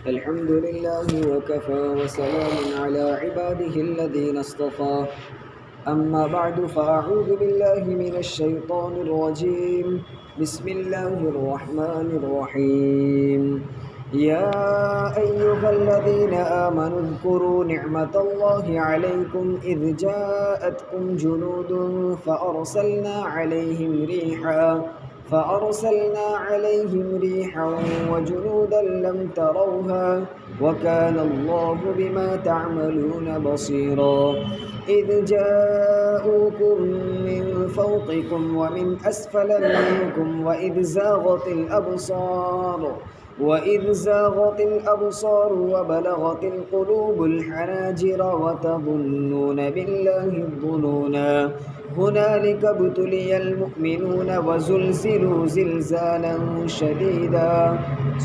الحمد لله وكفى وسلام على عباده الذين اصطفى أما بعد فأعوذ بالله من الشيطان الرجيم بسم الله الرحمن الرحيم يا أيها الذين آمنوا اذكروا نعمة الله عليكم إذ جاءتكم جنود فأرسلنا عليهم ريحا وجنودا لم تروها وكان الله بما تعملون بصيرا إذ جاءوكم من فوقكم ومن أسفل منكم وإذ زاغت الأبصار وبلغت القلوب الحناجر وتظنون بالله الظنونا هنالك ابتلي المؤمنون وزلزلوا زلزالا شديدا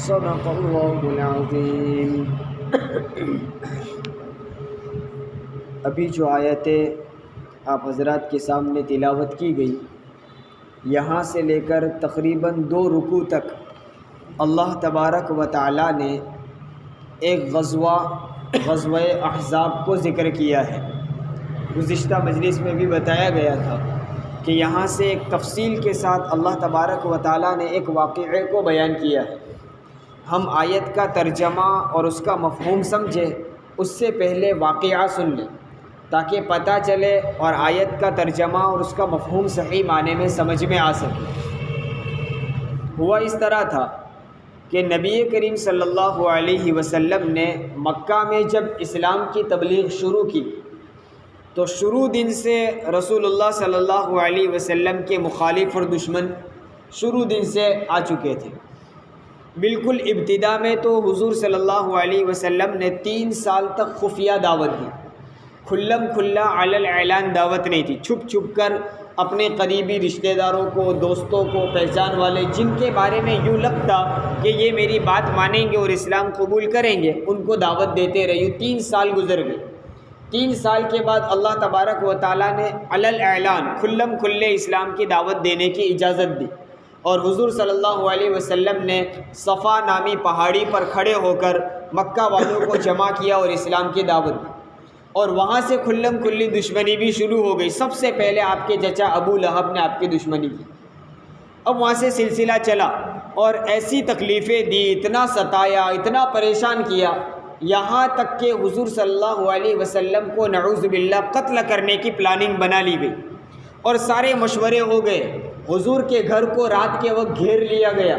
صدق الله العظيم. ابھی جو آیتیں آپ حضرات کے سامنے تلاوت کی گئی، یہاں سے لے کر تقریباً 2 رکوع تک اللہ تبارک و تعالی نے ایک غزوہ احزاب کو ذکر کیا ہے. گزشتہ مجلس میں بھی بتایا گیا تھا کہ یہاں سے ایک تفصیل کے ساتھ اللہ تبارک و تعالی نے ایک واقعے کو بیان کیا ہے. ہم آیت کا ترجمہ اور اس کا مفہوم سمجھیں، اس سے پہلے واقعہ سن لیں تاکہ پتہ چلے اور آیت کا ترجمہ اور اس کا مفہوم صحیح معنی میں سمجھ میں آ سکے. ہوا اس طرح تھا کہ نبی کریم صلی اللہ علیہ وسلم نے مکہ میں جب اسلام کی تبلیغ شروع کی تو شروع دن سے رسول اللہ صلی اللہ علیہ وسلم کے مخالف اور دشمن شروع دن سے آ چکے تھے. بالکل ابتدا میں تو حضور صلی اللہ علیہ وسلم نے 3 سال تک خفیہ دعوت دی. کھلم کھلا علی الاعلان دعوت نہیں تھی. چھپ چھپ کر اپنے قریبی رشتہ داروں کو، دوستوں کو، پہچان والے جن کے بارے میں یوں لگتا کہ یہ میری بات مانیں گے اور اسلام قبول کریں گے، ان کو دعوت دیتے رہی. 3 سال گزر گئے. 3 سال کے بعد اللہ تبارک و تعالیٰ نے علی الاعلان کھلم کھلے اسلام کی دعوت دینے کی اجازت دی، اور حضور صلی اللہ علیہ وسلم نے صفا نامی پہاڑی پر کھڑے ہو کر مکہ والوں کو جمع کیا اور اسلام کی دعوت دی. اور وہاں سے کھلم کھلی دشمنی بھی شروع ہو گئی. سب سے پہلے آپ کے چچا ابو لہب نے آپ کی دشمنی کی. اب وہاں سے سلسلہ چلا اور ایسی تکلیفیں دی، اتنا ستایا، اتنا پریشان کیا، یہاں تک کہ حضور صلی اللہ علیہ وسلم کو نعوذ باللہ قتل کرنے کی پلاننگ بنا لی گئی. اور سارے مشورے ہو گئے. حضور کے گھر کو رات کے وقت گھیر لیا گیا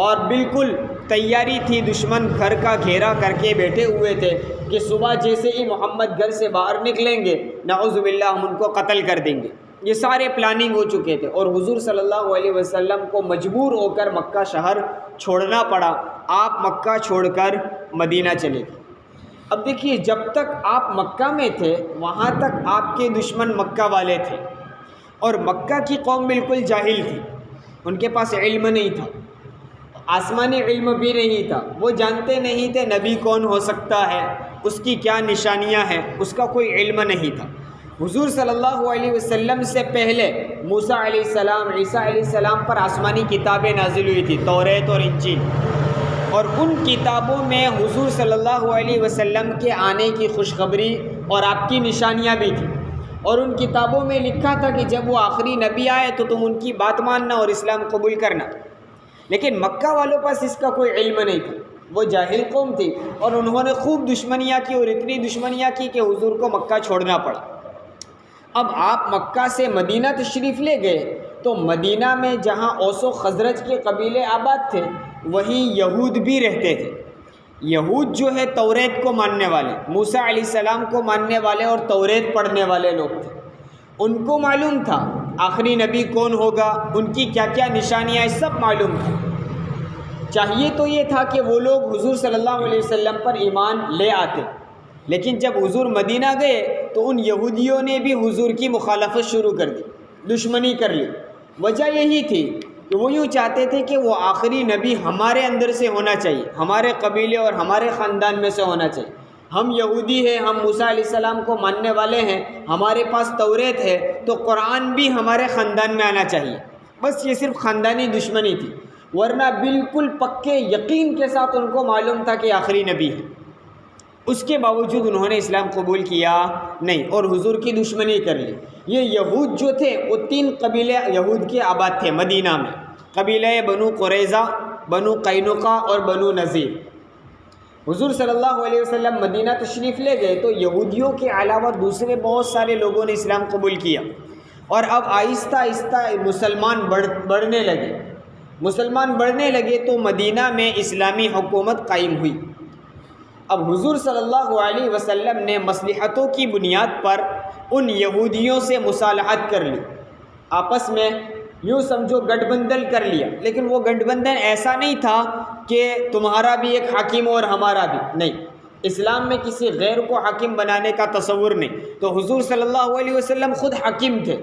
اور بالکل تیاری تھی. دشمن گھر کا گھیرا کر کے بیٹھے ہوئے تھے کہ صبح جیسے ہی محمد گھر سے باہر نکلیں گے نعوذ باللہ ہم ان کو قتل کر دیں گے. یہ سارے پلاننگ ہو چکے تھے اور حضور صلی اللہ علیہ وسلم کو مجبور ہو کر مکہ شہر چھوڑنا پڑا. آپ مکہ چھوڑ کر مدینہ چلے گئے. اب دیکھیے، جب تک آپ مکہ میں تھے وہاں تک آپ کے دشمن مکہ والے تھے، اور مکہ کی قوم بالکل جاہل تھی. ان کے پاس علم نہیں تھا، آسمانی علم بھی نہیں تھا. وہ جانتے نہیں تھے نبی کون ہو سکتا ہے، اس کی کیا نشانیاں ہیں، اس کا کوئی علم نہیں تھا. حضور صلی اللہ علیہ وسلم سے پہلے موسیٰ علیہ السلام، عیسیٰ علیہ السلام پر آسمانی کتابیں نازل ہوئی تھی، توریت اور انجیل. اور ان کتابوں میں حضور صلی اللہ علیہ وسلم کے آنے کی خوشخبری اور آپ کی نشانیاں بھی تھیں. اور ان کتابوں میں لکھا تھا کہ جب وہ آخری نبی آئے تو تم ان کی بات ماننا اور اسلام قبول کرنا. لیکن مکہ والوں پاس اس کا کوئی علم نہیں تھا، وہ جاہل قوم تھی اور انہوں نے خوب دشمنیاں کی اور اتنی دشمنیاں کی کہ حضور کو مکہ چھوڑنا پڑا. اب آپ مکہ سے مدینہ تشریف لے گئے تو مدینہ میں جہاں اوس و خزرج کے قبیلے آباد تھے وہیں یہود بھی رہتے تھے. یہود جو ہے توریت کو ماننے والے، موسیٰ علیہ السلام کو ماننے والے اور توریت پڑھنے والے لوگ تھے. ان کو معلوم تھا آخری نبی کون ہوگا، ان کی کیا کیا نشانیاں، سب معلوم تھا. چاہیے تو یہ تھا کہ وہ لوگ حضور صلی اللہ علیہ وسلم پر ایمان لے آتے، لیکن جب حضور مدینہ گئے تو ان یہودیوں نے بھی حضور کی مخالفت شروع کر دی، دشمنی کر لی. وجہ یہی تھی کہ وہ یوں چاہتے تھے کہ وہ آخری نبی ہمارے اندر سے ہونا چاہیے، ہمارے قبیلے اور ہمارے خاندان میں سے ہونا چاہیے. ہم یہودی ہیں، ہم موسیٰ علیہ السلام کو ماننے والے ہیں، ہمارے پاس توریت ہے تو قرآن بھی ہمارے خاندان میں آنا چاہیے. بس یہ صرف خاندانی دشمنی تھی. ورنہ بالکل پکے یقین کے ساتھ ان کو معلوم تھا کہ آخری نبی ہے، اس کے باوجود انہوں نے اسلام قبول کیا نہیں اور حضور کی دشمنی کر لی۔ یہ یہود جو تھے وہ 3 قبیلے یہود کے آباد تھے مدینہ میں، قبیلہ بنو قریظہ، بنو قینقاع اور بنو نذیر۔ حضور صلی اللہ علیہ وسلم مدینہ تشریف لے گئے تو یہودیوں کے علاوہ دوسرے بہت سارے لوگوں نے اسلام قبول کیا، اور اب آہستہ آہستہ مسلمان بڑھنے لگے تو مدینہ میں اسلامی حکومت قائم ہوئی۔ اب حضور صلی اللہ علیہ وسلم نے مصلحتوں کی بنیاد پر ان یہودیوں سے مصالحت کر لی، آپس میں یوں سمجھو گٹھ بندھن کر لیا، لیکن وہ گٹھ بندھن ایسا نہیں تھا کہ تمہارا بھی ایک حاکم اور ہمارا بھی نہیں، اسلام میں کسی غیر کو حاکم بنانے کا تصور نہیں۔ تو حضور صلی اللہ علیہ وسلم خود حاکم تھے،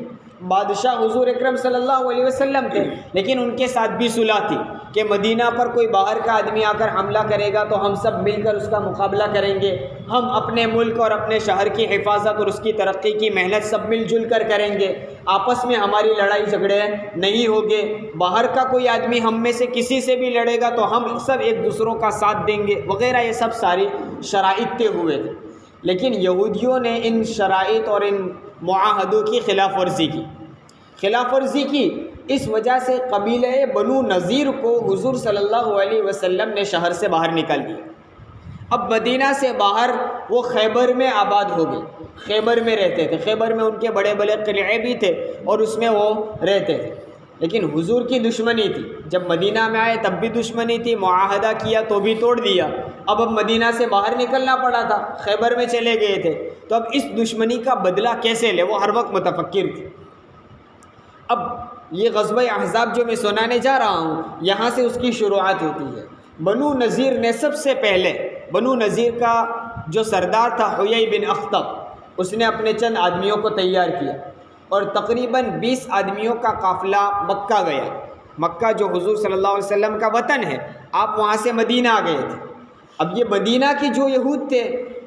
بادشاہ حضور اکرم صلی اللہ علیہ وسلم تھے، لیکن ان کے ساتھ بھی صلح تھی کہ مدینہ پر کوئی باہر کا آدمی آ کر حملہ کرے گا تو ہم سب مل کر اس کا مقابلہ کریں گے، ہم اپنے ملک اور اپنے شہر کی حفاظت اور اس کی ترقی کی محنت سب مل جل کر کریں گے، آپس میں ہماری لڑائی جھگڑے نہیں ہوگے، باہر کا کوئی آدمی ہم میں سے کسی سے بھی لڑے گا تو ہم سب ایک دوسروں کا ساتھ دیں گے وغیرہ، یہ سب ساری شرائط طے ہوئے تھے۔ لیکن یہودیوں نے ان شرائط اور ان معاہدوں کی خلاف ورزی کی، اس وجہ سے قبیلہ بنو نذیر کو حضور صلی اللہ علیہ وسلم نے شہر سے باہر نکال دیا۔ اب مدینہ سے باہر وہ خیبر میں آباد ہو گئے، خیبر میں رہتے تھے، خیبر میں ان کے بڑے بڑے قلعے بھی تھے اور اس میں وہ رہتے تھے، لیکن حضور کی دشمنی تھی، جب مدینہ میں آئے تب بھی دشمنی تھی، معاہدہ کیا تو بھی توڑ دیا، اب مدینہ سے باہر نکلنا پڑا تھا، خیبر میں چلے گئے تھے، تو اب اس دشمنی کا بدلہ کیسے لے، وہ ہر وقت متفکر تھے۔ اب یہ غزوہ احزاب جو میں سنانے جا رہا ہوں، یہاں سے اس کی شروعات ہوتی ہے۔ بنو نذیر نے سب سے پہلے، بنو نذیر کا جو سردار تھا حیی بن اخطب، اس نے اپنے چند آدمیوں کو تیار کیا اور تقریباً 20 آدمیوں کا قافلہ مکہ گیا۔ مکہ جو حضور صلی اللہ علیہ وسلم کا وطن ہے، آپ وہاں سے مدینہ آ گئے تھے۔ اب یہ مدینہ کے جو یہود تھے،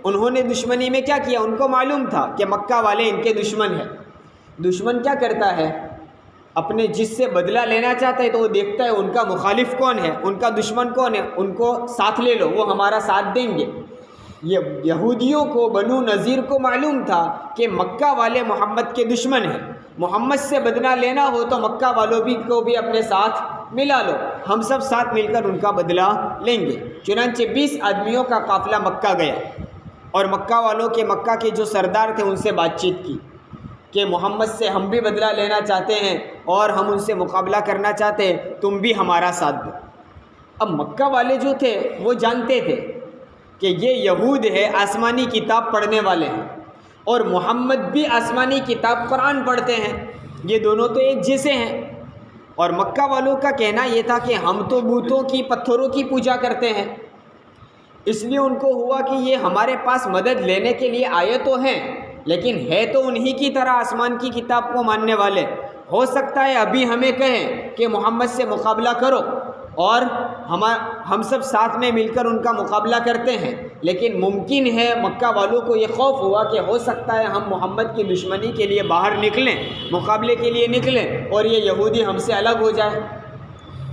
انہوں نے دشمنی میں کیا کیا، ان کو معلوم تھا کہ مکہ والے ان کے دشمن ہیں۔ دشمن کیا کرتا ہے، اپنے جس سے بدلہ لینا چاہتا ہے تو وہ دیکھتا ہے ان کا مخالف کون ہے، ان کا دشمن کون ہے، ان کو ساتھ لے لو، وہ ہمارا ساتھ دیں گے۔ یہ یہودیوں کو، بنو نذیر کو معلوم تھا کہ مکہ والے محمد کے دشمن ہیں، محمد سے بدلہ لینا ہو تو مکہ والوں کو بھی اپنے ساتھ ملا لو، ہم سب ساتھ مل کر ان کا بدلہ لیں گے۔ چنانچہ 20 آدمیوں کا قافلہ مکہ گیا اور مکہ کے جو سردار تھے ان سے بات چیت کی کہ محمد سے ہم بھی بدلہ لینا چاہتے ہیں اور ہم ان سے مقابلہ کرنا چاہتے ہیں، تم بھی ہمارا ساتھ دو۔ اب مکہ والے جو تھے وہ جانتے تھے کہ یہ یہود ہے، آسمانی کتاب پڑھنے والے ہیں، اور محمد بھی آسمانی کتاب قرآن پڑھتے ہیں، یہ دونوں تو ایک جیسے ہیں۔ اور مکہ والوں کا کہنا یہ تھا کہ ہم تو بتوں کی، پتھروں کی پوجا کرتے ہیں، اس لیے ان کو ہوا کہ یہ ہمارے پاس مدد لینے کے لیے آئے تو ہیں، لیکن ہے تو انہی کی طرح آسمان کی کتاب کو ماننے والے، ہو سکتا ہے ابھی ہمیں کہیں کہ محمد سے مقابلہ کرو اور ہم سب ساتھ میں مل کر ان کا مقابلہ کرتے ہیں، لیکن ممکن ہے مکہ والوں کو یہ خوف ہوا کہ ہو سکتا ہے ہم محمد کی دشمنی کے لیے باہر نکلیں، مقابلے کے لیے نکلیں اور یہ یہودی ہم سے الگ ہو جائے،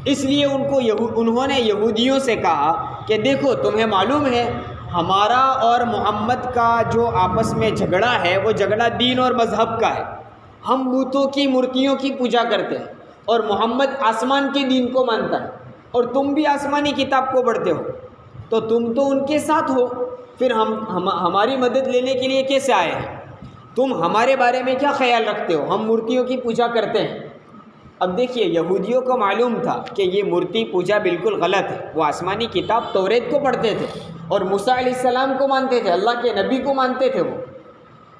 اس لیے انہوں نے یہودیوں سے کہا کہ دیکھو تمہیں معلوم ہے ہمارا اور محمد کا جو آپس میں جھگڑا ہے وہ جھگڑا دین اور مذہب کا ہے، ہم بتوں کی مورتیوں کی پوجا کرتے ہیں اور محمد آسمان کے دین کو مانتا ہے اور تم بھی آسمانی کتاب کو پڑھتے ہو، تو تم تو ان کے ساتھ ہو، پھر ہماری مدد لینے کے لیے کیسے آئے ہیں، تم ہمارے بارے میں کیا خیال رکھتے ہو، ہم مورتیوں کی پوجا کرتے ہیں۔ اب دیکھیے یہودیوں کو معلوم تھا کہ یہ مورتی پوجا بالکل غلط ہے، وہ آسمانی کتاب توریت کو پڑھتے تھے اور موسیٰ علیہ السلام کو مانتے تھے، اللہ کے نبی کو مانتے تھے وہ،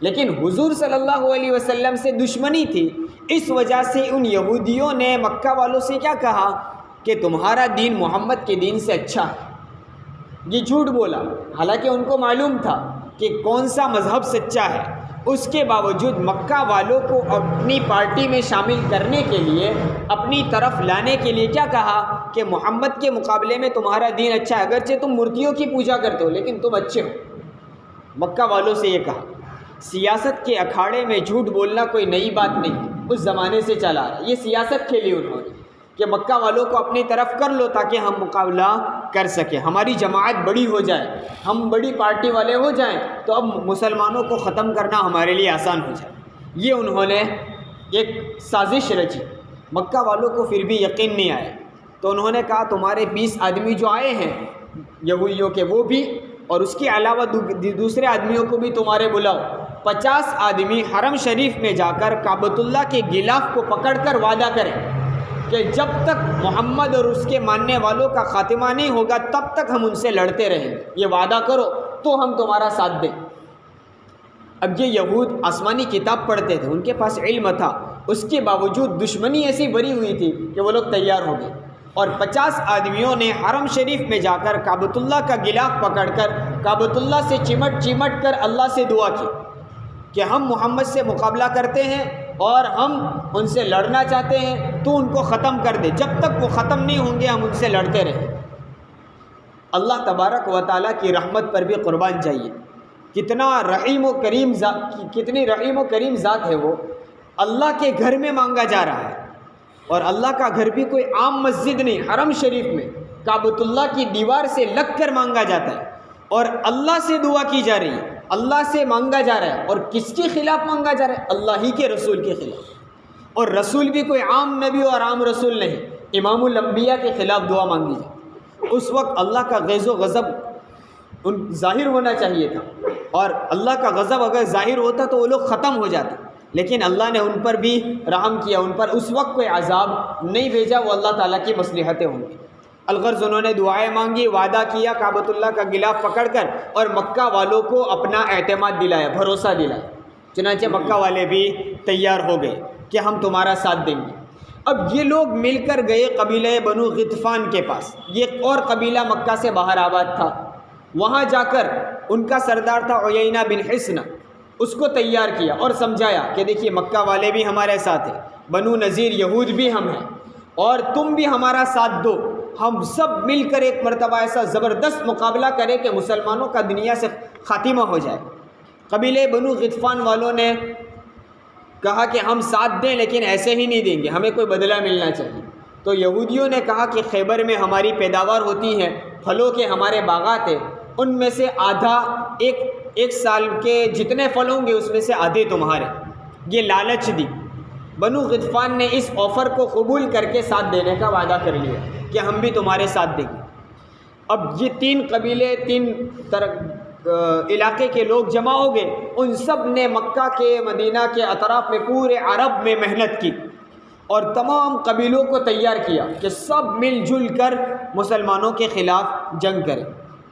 لیکن حضور صلی اللہ علیہ وسلم سے دشمنی تھی، اس وجہ سے ان یہودیوں نے مکہ والوں سے کیا کہا کہ تمہارا دین محمد کے دین سے اچھا ہے، یہ جھوٹ بولا، حالانکہ ان کو معلوم تھا کہ کون سا مذہب سچا ہے، اس کے باوجود مکہ والوں کو اپنی پارٹی میں شامل کرنے کے لیے، اپنی طرف لانے کے لیے کیا کہا کہ محمد کے مقابلے میں تمہارا دین اچھا ہے، اگرچہ تم مورتیوں کی پوجا کرتے ہو لیکن تم اچھے ہو، مکہ والوں سے یہ کہا۔ سیاست کے اکھاڑے میں جھوٹ بولنا کوئی نئی بات نہیں، اس زمانے سے چلا رہا، یہ سیاست کھیلی انہوں نے کہ مکہ والوں کو اپنی طرف کر لو تاکہ ہم مقابلہ کر سکیں، ہماری جماعت بڑی ہو جائے، ہم بڑی پارٹی والے ہو جائیں تو اب مسلمانوں کو ختم کرنا ہمارے لیے آسان ہو جائے۔ یہ انہوں نے ایک سازش رچی۔ مکہ والوں کو پھر بھی یقین نہیں آیا تو انہوں نے کہا تمہارے 20 آدمی جو آئے ہیں یہودیوں کے وہ بھی، اور اس کے علاوہ دوسرے آدمیوں کو بھی تمہارے بلاؤ۔ 50 آدمی حرم شریف میں جا کر کعبۃ اللہ کے غلاف کو پکڑ کر وعدہ کریں کہ جب تک محمد اور اس کے ماننے والوں کا خاتمہ نہیں ہوگا تب تک ہم ان سے لڑتے رہیں گے، یہ وعدہ کرو تو ہم تمہارا ساتھ دیں۔ اب یہ یہود آسمانی کتاب پڑھتے تھے، ان کے پاس علم تھا، اس کے باوجود دشمنی ایسی بری ہوئی تھی کہ وہ لوگ تیار ہو گئے، اور 50 آدمیوں نے حرم شریف میں جا کر کعبۃ اللہ کا غلاف پکڑ کر کعبۃ اللہ سے چمٹ کر اللہ سے دعا کی کہ ہم محمد سے مقابلہ کرتے ہیں اور ہم ان سے لڑنا چاہتے ہیں، تو ان کو ختم کر دے، جب تک وہ ختم نہیں ہوں گے ہم ان سے لڑتے رہیں۔ اللہ تبارک و تعالیٰ کی رحمت پر بھی قربان جائیے، کتنا رحیم و کریم کتنی رحیم و کریم ذات ہے وہ۔ اللہ کے گھر میں مانگا جا رہا ہے، اور اللہ کا گھر بھی کوئی عام مسجد نہیں، حرم شریف میں کعبۃ اللہ کی دیوار سے لگ کر مانگا جاتا ہے، اور اللہ سے دعا کی جا رہی ہے، اللہ سے مانگا جا رہا ہے، اور کس کے خلاف مانگا جا رہا ہے؟ اللہ ہی کے رسول کے خلاف، اور رسول بھی کوئی عام نبی اور عام رسول نہیں، امام الانبیاء کے خلاف دعا مانگی جائے۔ اس وقت اللہ کا غیظ و غضب ظاہر ہونا چاہیے تھا، اور اللہ کا غضب اگر ظاہر ہوتا تو وہ لوگ ختم ہو جاتے، لیکن اللہ نے ان پر بھی رحم کیا، ان پر اس وقت کوئی عذاب نہیں بھیجا، وہ اللہ تعالیٰ کی مصلحتیں ہوں گی۔ الغرض انہوں نے دعائیں مانگی، وعدہ کیا کعبۃ اللہ کا غلاف پکڑ کر، اور مکہ والوں کو اپنا اعتماد دلایا، بھروسہ دلایا۔ چنانچہ مکہ والے بھی تیار ہو گئے کہ ہم تمہارا ساتھ دیں گے۔ اب یہ لوگ مل کر گئے قبیلہ بنو غطفان کے پاس، یہ اور قبیلہ مکہ سے باہر آباد تھا، وہاں جا کر ان کا سردار تھا عیینہ بن حصن، اس کو تیار کیا اور سمجھایا کہ دیکھیے مکہ والے بھی ہمارے ساتھ ہیں، بنو نذیر یہود بھی ہم ہیں، اور تم بھی ہمارا ساتھ دو، ہم سب مل کر ایک مرتبہ ایسا زبردست مقابلہ کریں کہ مسلمانوں کا دنیا سے خاتمہ ہو جائے۔ قبیلے بنو غطفان والوں نے کہا کہ ہم ساتھ دیں لیکن ایسے ہی نہیں دیں گے، ہمیں کوئی بدلہ ملنا چاہیے۔ تو یہودیوں نے کہا کہ خیبر میں ہماری پیداوار ہوتی ہے، پھلوں کے ہمارے باغات ہیں، ان میں سے آدھا ایک سال کے جتنے پھل ہوں گے اس میں سے آدھے تمہارے، یہ لالچ دی۔ بنو غطفان نے اس آفر کو قبول کر کے ساتھ دینے کا وعدہ کر لیا کہ ہم بھی تمہارے ساتھ دیں گے۔ اب یہ 3 قبیلے 3 علاقے کے لوگ جمع ہو گئے، ان سب نے مکہ کے مدینہ کے اطراف میں پورے عرب میں محنت کی اور تمام قبیلوں کو تیار کیا کہ سب مل جل کر مسلمانوں کے خلاف جنگ کریں۔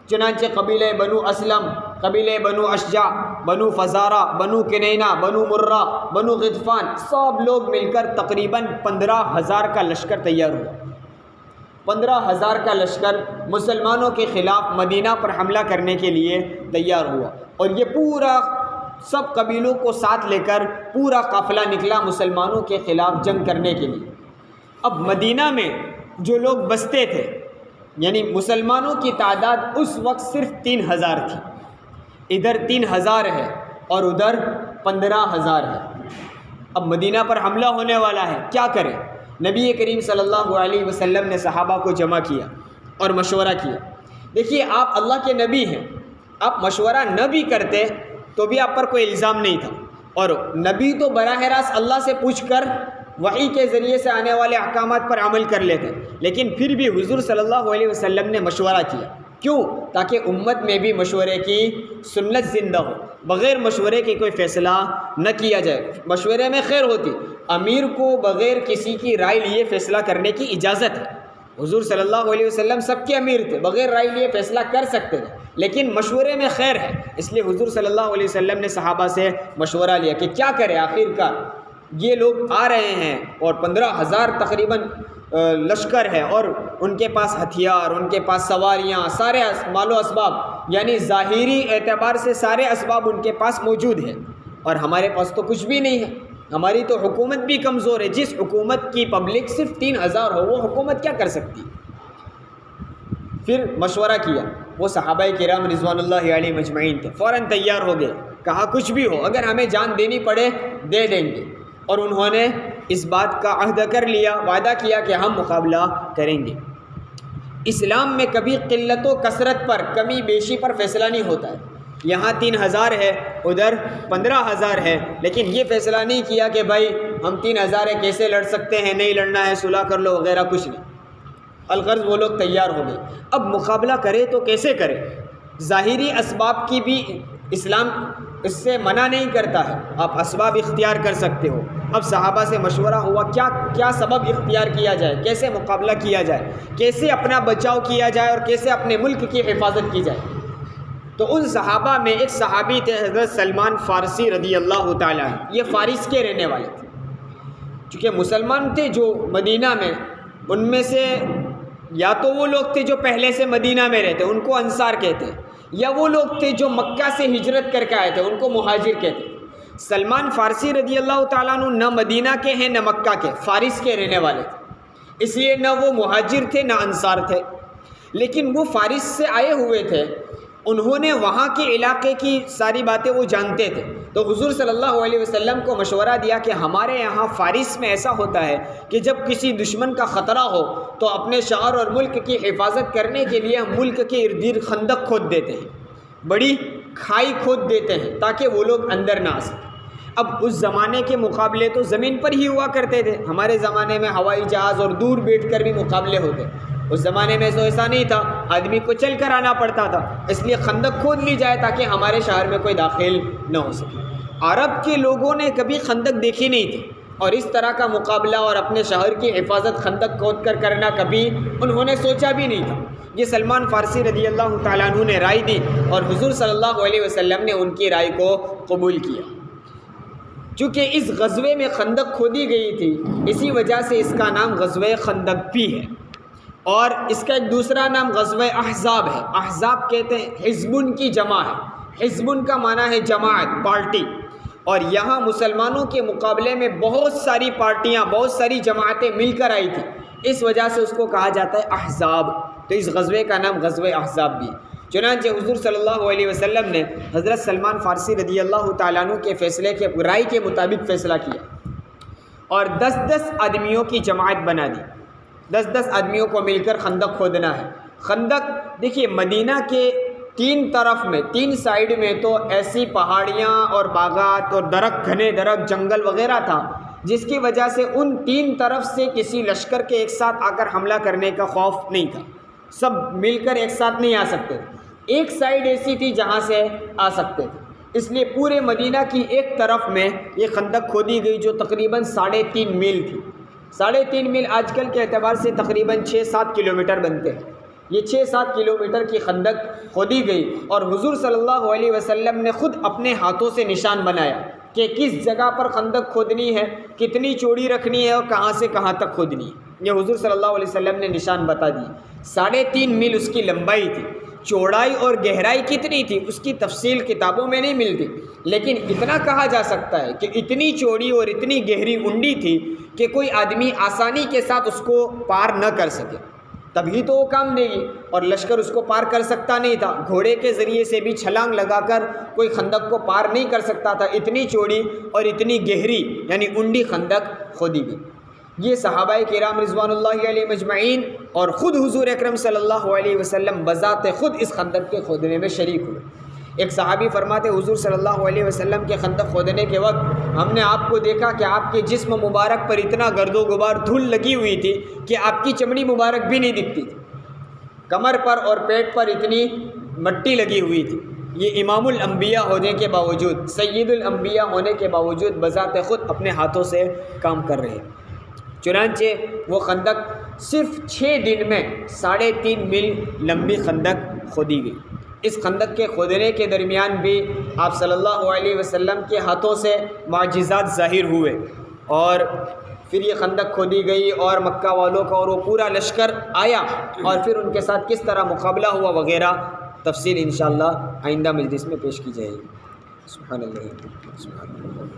چنانچہ قبیلہ بنو اسلم، قبیلہ بنو اشجع، بنو فزارہ، بنو کنینہ، بنو مرہ، بنو غطفان، سب لوگ مل کر تقریباً 15,000 کا لشکر تیار ہوا۔ 15,000 کا لشکر مسلمانوں کے خلاف مدینہ پر حملہ کرنے کے لیے تیار ہوا، اور یہ پورا سب قبیلوں کو ساتھ لے کر پورا قافلہ نکلا مسلمانوں کے خلاف جنگ کرنے کے لیے۔ اب مدینہ میں جو لوگ بستے تھے، یعنی مسلمانوں کی تعداد اس وقت صرف 3,000 تھی، ادھر 3,000 ہے اور ادھر 15,000 ہے۔ اب مدینہ پر حملہ ہونے والا ہے، کیا کریں؟ نبی کریم صلی اللہ علیہ وسلم نے صحابہ کو جمع کیا اور مشورہ کیا۔ دیکھیے آپ اللہ کے نبی ہیں، آپ مشورہ نہ بھی کرتے تو بھی آپ پر کوئی الزام نہیں تھا، اور نبی تو براہ راست اللہ سے پوچھ کر وحی کے ذریعے سے آنے والے احکامات پر عمل کر لیتے، لیکن پھر بھی حضور صلی اللہ علیہ وسلم نے مشورہ کیا۔ کیوں؟ تاکہ امت میں بھی مشورے کی سنت زندہ ہو، بغیر مشورے کے کوئی فیصلہ نہ کیا جائے۔ مشورے میں خیر ہوتی، امیر کو بغیر کسی کی رائے لیے فیصلہ کرنے کی اجازت ہے۔ حضور صلی اللہ علیہ وسلم سب کے امیر تھے، بغیر رائے لیے فیصلہ کر سکتے تھے، لیکن مشورے میں خیر ہے، اس لیے حضور صلی اللہ علیہ وسلم نے صحابہ سے مشورہ لیا کہ کیا کرے، آخر کار یہ لوگ آ رہے ہیں اور 15,000 تقریباً لشکر ہے، اور ان کے پاس ہتھیار، ان کے پاس سواریاں، سارے مال و اسباب، یعنی ظاہری اعتبار سے سارے اسباب ان کے پاس موجود ہیں، اور ہمارے پاس تو کچھ بھی نہیں ہے، ہماری تو حکومت بھی کمزور ہے۔ جس حکومت کی پبلک صرف 3,000 ہو وہ حکومت کیا کر سکتی؟ پھر مشورہ کیا، وہ صحابہ کرام رضوان اللہ علیہ مجمعین تھے، فوراً تیار ہو گئے، کہا کچھ بھی ہو، اگر ہمیں جان دینی پڑے دے دیں گے، اور انہوں نے اس بات کا عہد کر لیا، وعدہ کیا کہ ہم مقابلہ کریں گے۔ اسلام میں کبھی قلت و کثرت پر، کمی بیشی پر فیصلہ نہیں ہوتا ہے۔ یہاں 3000 ہے، ادھر 15000 ہے، لیکن یہ فیصلہ نہیں کیا کہ بھائی ہم 3000 ہے، کیسے لڑ سکتے ہیں، نہیں لڑنا ہے، صلح کر لو وغیرہ، کچھ نہیں۔ الغرض وہ لوگ تیار ہو گئے۔ اب مقابلہ کرے تو کیسے کرے؟ ظاہری اسباب کی بھی اسلام اس سے منع نہیں کرتا ہے، آپ اسباب اختیار کر سکتے ہو۔ اب صحابہ سے مشورہ ہوا کیا سبب اختیار کیا جائے، کیسے مقابلہ کیا جائے، کیسے اپنا بچاؤ کیا جائے اور کیسے اپنے ملک کی حفاظت کی جائے۔ تو ان صحابہ میں ایک صحابی تھے حضرت سلمان فارسی رضی اللہ تعالیٰ عنہ، یہ فارس کے رہنے والے تھے۔ چونکہ مسلمان تھے جو مدینہ میں، ان میں سے یا تو وہ لوگ تھے جو پہلے سے مدینہ میں رہتے، ان کو انصار کہتے ہیں، یا وہ لوگ تھے جو مکہ سے ہجرت کر کے آئے تھے، ان کو مہاجر کہتے ہیں۔ سلمان فارسی رضی اللہ تعالیٰ عنہ نہ مدینہ کے ہیں نہ مکہ کے، فارس کے رہنے والے تھے، اس لیے نہ وہ مہاجر تھے نہ انصار تھے، لیکن وہ فارس سے آئے ہوئے تھے، انہوں نے وہاں کے علاقے کی ساری باتیں وہ جانتے تھے۔ تو حضور صلی اللہ علیہ وسلم کو مشورہ دیا کہ ہمارے یہاں فارس میں ایسا ہوتا ہے کہ جب کسی دشمن کا خطرہ ہو تو اپنے شہر اور ملک کی حفاظت کرنے کے لیے ہم ملک کے ارد گرد خندق کھود دیتے ہیں، بڑی کھائی کھود دیتے ہیں تاکہ وہ لوگ اندر نہ آ سکیں۔ اب اس زمانے کے مقابلے تو زمین پر ہی ہوا کرتے تھے، ہمارے زمانے میں ہوائی جہاز اور دور بیٹھ کر بھی مقابلے ہوتے، اس زمانے میں تو ایسا نہیں تھا، آدمی کو چل کر آنا پڑتا تھا، اس لیے خندق کھود لی جائے تاکہ ہمارے شہر میں کوئی داخل نہ ہو سکے۔ عرب کے لوگوں نے کبھی خندق دیکھی نہیں تھی، اور اس طرح کا مقابلہ اور اپنے شہر کی حفاظت خندق کھود کر کرنا کبھی انہوں نے سوچا بھی نہیں تھا۔ یہ سلمان فارسی رضی اللہ تعالیٰ عنہ نے رائے دی اور حضور صلی اللہ علیہ وسلم نے ان کی رائے کو قبول کیا۔ چونکہ اس غزوے میں خندق کھودی گئی تھی، اسی وجہ سے اس کا نام غزوہ خندق بھی ہے، اور اس کا ایک دوسرا نام غزوہ احزاب ہے۔ احزاب کہتے ہیں حزبن کی جمع ہے، حزبن کا معنی ہے جماعت، پارٹی، اور یہاں مسلمانوں کے مقابلے میں بہت ساری پارٹیاں، بہت ساری جماعتیں مل کر آئی تھیں، اس وجہ سے اس کو کہا جاتا ہے احزاب، تو اس غزوے کا نام غزوہ احزاب بھی ہے۔ چنانچہ حضور صلی اللہ علیہ وسلم نے حضرت سلمان فارسی رضی اللہ تعالیٰ عنہ کے فیصلے کے رائے کے مطابق فیصلہ کیا اور 10 آدمیوں کی جماعت بنا دی، 10 آدمیوں کو مل کر خندق کھودنا ہے۔ خندق دیکھیے مدینہ کے 3 طرف میں، 3 سائیڈ میں تو ایسی پہاڑیاں اور باغات اور درخت، گھنے درخت، جنگل وغیرہ تھا، جس کی وجہ سے ان 3 طرف سے کسی لشکر کے ایک ساتھ آ کر حملہ کرنے کا خوف نہیں تھا، سب مل کر ایک ساتھ نہیں آ سکتے تھے۔ ایک سائیڈ ایسی تھی جہاں سے آ سکتے تھے، اس لیے پورے مدینہ کی ایک طرف میں یہ خندق کھودی گئی جو تقریباً 3.5 میل تھی۔ 3.5 میل آج کل کے اعتبار سے تقریباً 6-7 کلومیٹر بنتے ہیں۔ یہ 6-7 کلومیٹر کی خندق کھودی گئی اور حضور صلی اللہ علیہ وسلم نے خود اپنے ہاتھوں سے نشان بنایا کہ کس جگہ پر خندق کھودنی ہے، کتنی چوڑی رکھنی ہے اور کہاں سے کہاں تک کھودنی ہے۔ یہ حضور صلی اللہ علیہ وسلم نے نشان بتا دی۔ 3.5 میل اس کی لمبائی تھی، چوڑائی اور گہرائی کتنی تھی اس کی تفصیل کتابوں میں نہیں ملتی، لیکن اتنا کہا جا سکتا ہے کہ اتنی چوڑی اور اتنی گہری انڈی تھی کہ کوئی آدمی آسانی کے ساتھ اس کو پار نہ کر سکے، تبھی تو وہ کام دے گی، اور لشکر اس کو پار کر سکتا نہیں تھا، گھوڑے کے ذریعے سے بھی چھلانگ لگا کر کوئی خندق کو پار نہیں کر سکتا تھا، اتنی چوڑی اور اتنی گہری یعنی انڈی خندق کھودی گئی۔ یہ صحابہ کرام رضوان اللہ علیہ مجمعین اور خود حضور اکرم صلی اللہ علیہ وسلم بذات خود اس خندق کے کھودنے میں شریک ہوئے۔ ایک صحابی فرماتے حضور صلی اللہ علیہ وسلم کے خندق کھودنے کے وقت ہم نے آپ کو دیکھا کہ آپ کے جسم مبارک پر اتنا گرد و غبار دھول لگی ہوئی تھی کہ آپ کی چمڑی مبارک بھی نہیں دکھتی تھی، کمر پر اور پیٹ پر اتنی مٹی لگی ہوئی تھی۔ یہ امام الانبیاء ہونے کے باوجود، سید الانبیاء ہونے کے باوجود بذات خود اپنے ہاتھوں سے کام کر رہے۔ چنانچہ وہ خندق صرف 6 دن میں 3.5 میل لمبی خندق کھودی گئی۔ اس خندق کے کھودنے کے درمیان بھی آپ صلی اللہ علیہ وسلم کے ہاتھوں سے معجزات ظاہر ہوئے، اور پھر یہ خندق کھودی گئی اور مکہ والوں کا اور وہ پورا لشکر آیا، اور پھر ان کے ساتھ کس طرح مقابلہ ہوا وغیرہ تفصیل انشاءاللہ آئندہ مجلس میں پیش کی جائے گی۔ سبحان اللہ، سبحان اللہ۔